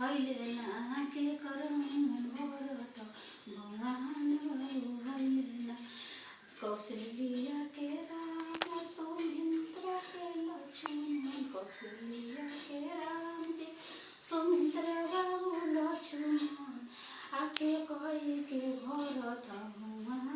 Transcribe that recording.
अहिले ना के करम भरत भगवान अहिले ना कौशल्या के राम सौमित्र के लक्ष्मण कौशल्या के राम के सौमित्र बाबू लक्ष्मण आके कहे के भरत भगवान